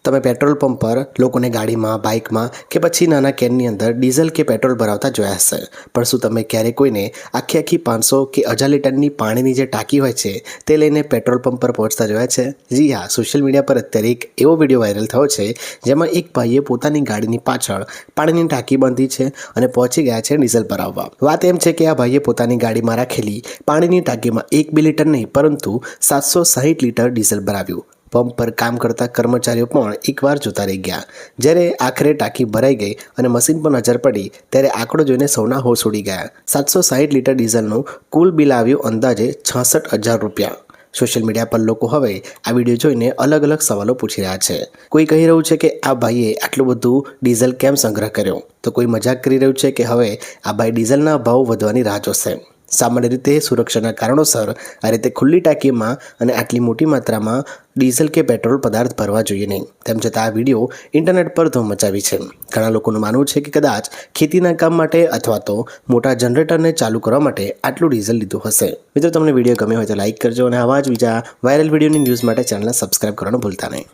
તમે petrol pump પર લોકોને ગાડીમાં, બાઇકમાં કે પછી નાના કેનની અંદર ડીઝલ કે પેટ્રોલ ભરાવતા જોયા હશે, પણ શું તમે ક્યારેય કોઈને આખી 500 કે 1000 લીટરની પાણીની જે ટાંકી હોય છે તે લઈને પેટ્રોલ પંપ પર પહોંચતા જોયા છે? જી હા, સોશિયલ મીડિયા પર અત્યારે એક એવો વિડીયો વાયરલ થયો છે જેમાં એક ભાઈએ પોતાની ગાડીની પાછળ પાણીની ટાંકી બાંધી છે અને પહોંચી ગયા છે ડીઝલ ભરાવવા. વાત એમ છે કે આ ભાઈએ પોતાની ગાડીમાં રાખેલી પાણીની ટાંકીમાં 1-2 લીટર નહીં પરંતુ 760 લીટર ડીઝલ ભરાવ્યું. પંપ પર કામ કરતા કર્મચારીઓ પણ એકવાર જોતા રહી ગયા. જ્યારે આખરે ટાંકી ભરાઈ ગઈ અને મશીન પર નજર પડી ત્યારે આંકડો જોઈને સૌના હોશ ઉડી ગયા. 760 લીટર ડીઝલનું કુલ બિલ આવ્યું અંદાજે 66,000 રૂપિયા. સોશિયલ મીડિયા પર લોકો હવે આ વિડીયો જોઈને અલગ અલગ સવાલો પૂછી રહ્યા છે. કોઈ કહી રહ્યું છે કે આ ભાઈએ આટલું બધું ડીઝલ કેમ સંગ્રહ કર્યો, તો કોઈ મજાક કરી રહ્યું છે કે હવે આ ભાઈ ડીઝલના ભાવ વધવાની રાહ જોશે. સામાન્ય રીતે સુરક્ષાના કારણોસર આ રીતે ખુલ્લી ટાંકીમાં અને આટલી મોટી માત્રામાં ડીઝલ કે પેટ્રોલ પદાર્થ ભરવા જોઈએ નહીં. તેમ છતાં આ વિડીયો ઇન્ટરનેટ પર ધૂમ મચાવી છે. ઘણા લોકોનું માનવું છે કે કદાચ ખેતીના કામ માટે અથવા તો મોટા જનરેટરને ચાલુ કરવા માટે આટલું ડીઝલ લીધું હશે. મિત્રો, તમને વિડીયો ગમ્યો હોય તો લાઇક કરજો અને આવા જ બીજા વાયરલ વિડીયોની ન્યૂઝ માટે ચેનલને સબસ્ક્રાઇબ કરવાનું ભૂલતા નહીં.